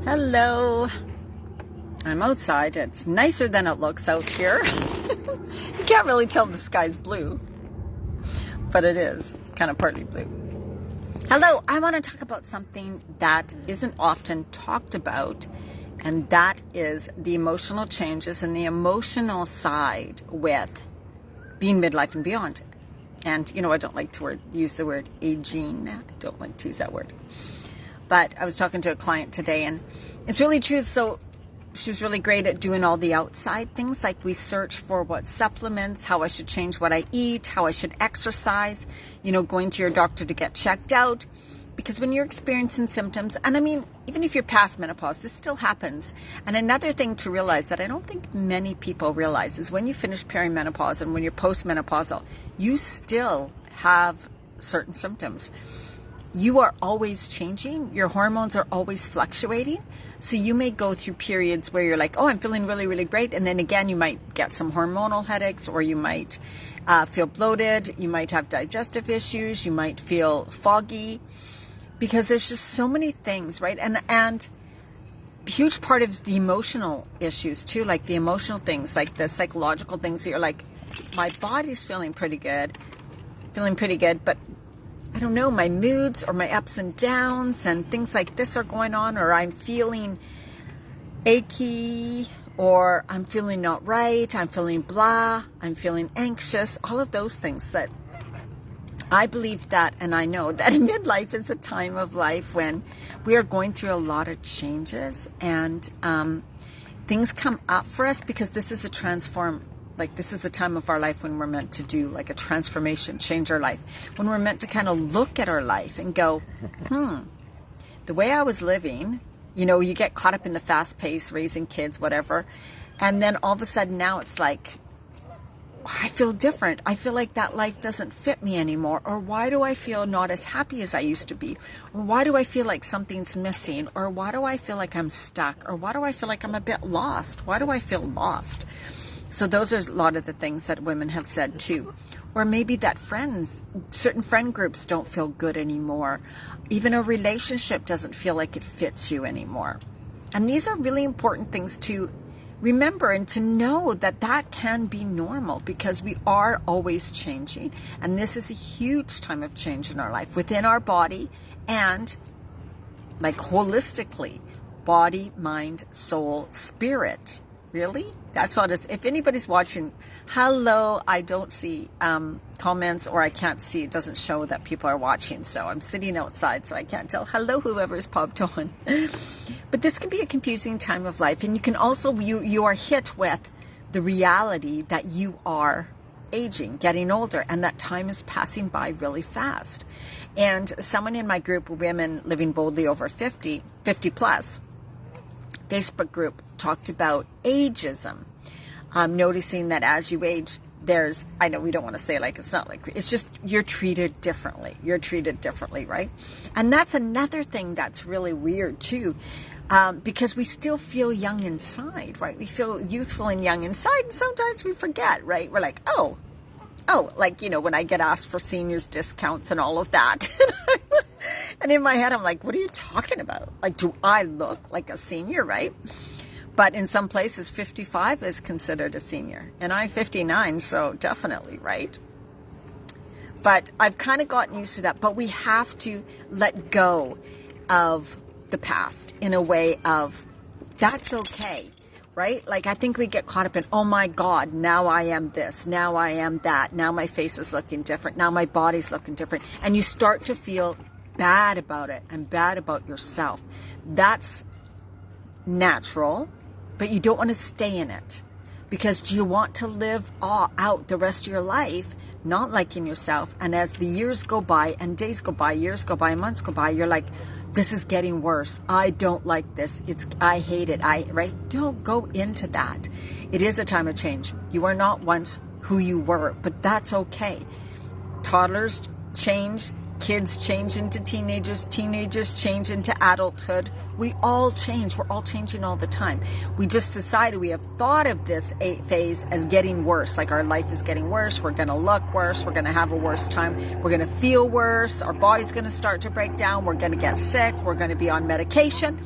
Hello. I'm outside. It's nicer than it looks out here. You can't really tell the sky's blue, but it is. It's kind of partly blue. Hello. I want to talk about something that isn't often talked about, and that is the emotional changes and the emotional side with being midlife and beyond. And, I don't like to use the word aging. I don't like to use that word. But I was talking to a client today, and it's really true. So she was really great at doing all the outside things, like we search for what supplements, how I should change what I eat, how I should exercise, going to your doctor to get checked out. Because when you're experiencing symptoms, and I mean, even if you're past menopause, this still happens. And another thing to realize that I don't think many people realize is when you finish perimenopause and when you're postmenopausal, you still have certain symptoms. You are always changing. Your hormones are always fluctuating. So you may go through periods where you're like, oh, I'm feeling really, really great. And then again, you might get some hormonal headaches, or you might feel bloated. You might have digestive issues. You might feel foggy, because there's just so many things, right? And a huge part of the emotional issues too, like the emotional things, like the psychological things that you're like, my body's feeling pretty good, but I don't know, my moods or my ups and downs and things like this are going on, or I'm feeling achy, or I'm feeling not right, I'm feeling blah, I'm feeling anxious, all of those things that I believe that, and I know that midlife is a time of life when we are going through a lot of changes, and things come up for us because this is this is a time of our life when we're meant to do like a transformation, change our life. When we're meant to kind of look at our life and go, the way I was living, you get caught up in the fast pace, raising kids, whatever. And then all of a sudden now it's like, I feel different. I feel like that life doesn't fit me anymore. Or why do I feel not as happy as I used to be? Or why do I feel like something's missing? Or why do I feel like I'm stuck? Or why do I feel like I'm a bit lost? Why do I feel lost? So those are a lot of the things that women have said too. Or maybe that certain friend groups don't feel good anymore. Even a relationship doesn't feel like it fits you anymore. And these are really important things to remember and to know that can be normal, because we are always changing. And this is a huge time of change in our life, within our body and like holistically, body, mind, soul, spirit. Really? That's what it is. If anybody's watching, hello, I don't see comments, or I can't see, it doesn't show that people are watching. So I'm sitting outside, so I can't tell. Hello, whoever's popped on. But this can be a confusing time of life. And you can also, you are hit with the reality that you are aging, getting older, and that time is passing by really fast. And someone in my group, Women Living Boldly Over 50 plus, Facebook group, talked about ageism. Noticing that as you age, I know we don't want to say it's just you're treated differently. You're treated differently, right? And that's another thing that's really weird too, because we still feel young inside, right? We feel youthful and young inside, and sometimes we forget, right? We're like, oh, when I get asked for seniors discounts and all of that. And in my head, I'm like, what are you talking about? Like, do I look like a senior, right? But in some places, 55 is considered a senior. And I'm 59, so definitely, right? But I've kind of gotten used to that. But we have to let go of the past in a way of, that's okay, right? Like, I think we get caught up in, oh my God, now I am this, now I am that, now my face is looking different, now my body's looking different. And you start to feel bad about it and bad about yourself. That's natural, but you don't want to stay in it, because you want to live out the rest of your life not liking yourself. And as the years go by and days go by, years go by, months go by, you're like, this is getting worse. I don't like this. I hate it. Right? Don't go into that. It is a time of change. You are not once who you were, but that's okay. Toddlers change. Kids change into teenagers. Teenagers change into adulthood. We all change. We're all changing all the time. We just decided, we have thought of this phase as getting worse. Like, our life is getting worse. We're going to look worse. We're going to have a worse time. We're going to feel worse. Our body's going to start to break down. We're going to get sick. We're going to be on medication.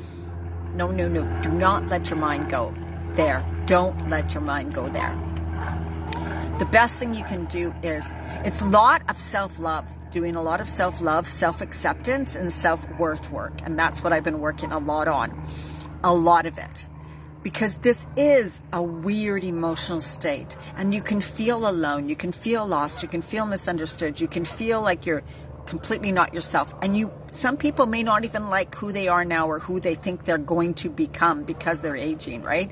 No, no, no. Do not let your mind go there. Don't let your mind go there. The best thing you can do is, it's a lot of self-love, doing a lot of self-love, self-acceptance, and self-worth work. And that's what I've been working a lot on. A lot of it. Because this is a weird emotional state. And you can feel alone. You can feel lost. You can feel misunderstood. You can feel like you're completely not yourself. And some people may not even like who they are now or who they think they're going to become because they're aging, right?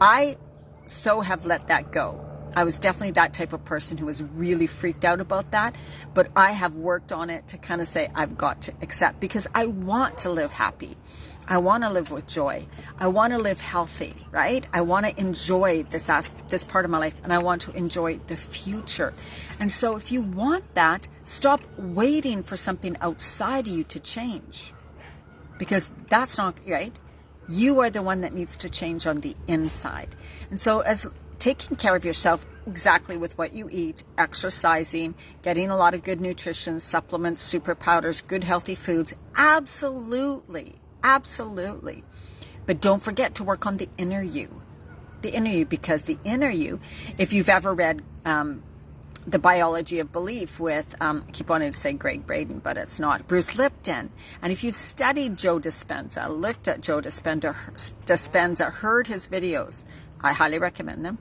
I so have let that go. I was definitely that type of person who was really freaked out about that. But I have worked on it to kind of say, I've got to accept, because I want to live happy. I want to live with joy. I want to live healthy, right? I want to enjoy this part of my life, and I want to enjoy the future. And so if you want that, stop waiting for something outside of you to change, because that's not right. You are the one that needs to change on the inside. And so as taking care of yourself exactly with what you eat, exercising, getting a lot of good nutrition, supplements, super powders, good healthy foods, absolutely. Absolutely. But don't forget to work on the inner you. The inner you, because the inner you, if you've ever read The Biology of Belief with, I keep wanting to say Greg Braden, but it's not, Bruce Lipton. And if you've studied Joe Dispenza, looked at Joe Dispenza, heard his videos, I highly recommend them.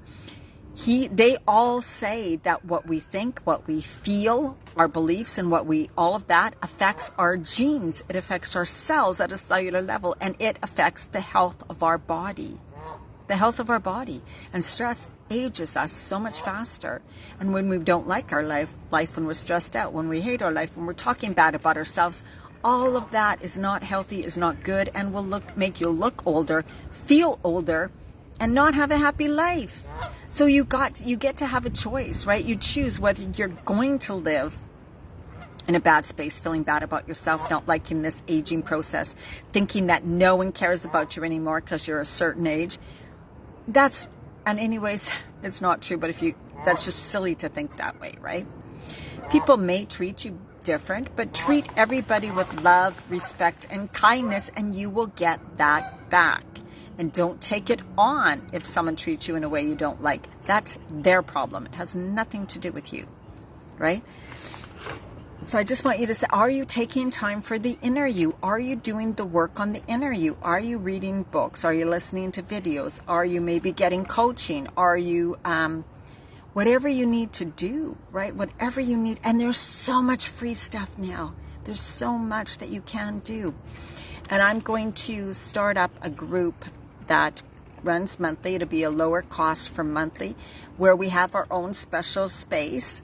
They all say that what we think, what we feel, our beliefs, and all of that affects our genes. It affects our cells at a cellular level, and it affects the health of our body. The health of our body. And stress ages us so much faster. And when we don't like our life, when we're stressed out, when we hate our life, when we're talking bad about ourselves, all of that is not healthy, is not good, and will make you look older, feel older, and not have a happy life. So you get to have a choice, right? You choose whether you're going to live in a bad space, feeling bad about yourself, not liking this aging process, thinking that no one cares about you anymore because you're a certain age. And anyways, it's not true, but that's just silly to think that way, right? People may treat you different, but treat everybody with love, respect, and kindness, and you will get that back. And don't take it on if someone treats you in a way you don't like. That's their problem. It has nothing to do with you, right? So I just want you to say, are you taking time for the inner you? Are you doing the work on the inner you? Are you reading books? Are you listening to videos? Are you maybe getting coaching? Are you, whatever you need to do, right? Whatever you need. And there's so much free stuff now. There's so much that you can do. And I'm going to start up a group that runs monthly. It'll be a lower cost for monthly, where we have our own special space,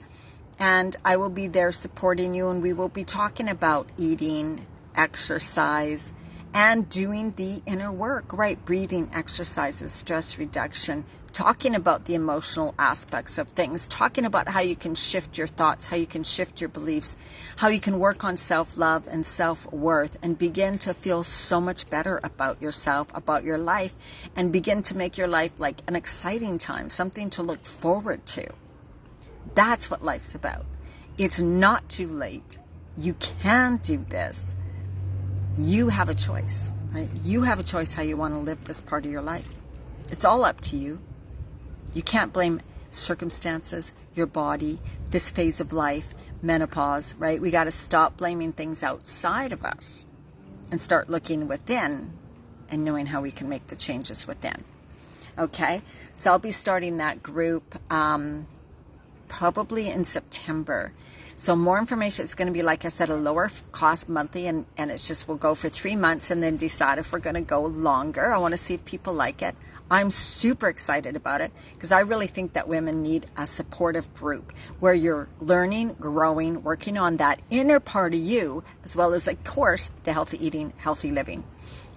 and I will be there supporting you, and we will be talking about eating, exercise, and doing the inner work, right? Breathing exercises, stress reduction, talking about the emotional aspects of things, talking about how you can shift your thoughts, how you can shift your beliefs, how you can work on self-love and self-worth, and begin to feel so much better about yourself, about your life, and begin to make your life like an exciting time, something to look forward to. That's what life's about. It's not too late. You can do this. You have a choice, right? You have a choice how you want to live this part of your life. It's all up to you. You can't blame circumstances, your body, this phase of life, menopause, right? We got to stop blaming things outside of us and start looking within and knowing how we can make the changes within. Okay? So I'll be starting that group probably in September. So more information. It's going to be, like I said, a lower cost monthly, and it's just, we'll go for 3 months and then decide if we're going to go longer. I want to see if people like it. I'm super excited about it because I really think that women need a supportive group where you're learning, growing, working on that inner part of you, as well as, of course, the healthy eating, healthy living.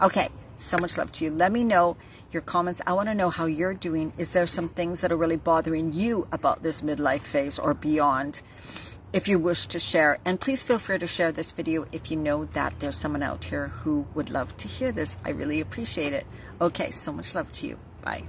Okay, so much love to you. Let me know your comments. I want to know how you're doing. Is there some things that are really bothering you about this midlife phase or beyond? If you wish to share, and please feel free to share this video if you know that there's someone out here who would love to hear this. I really appreciate it. Okay, so much love to you. Bye.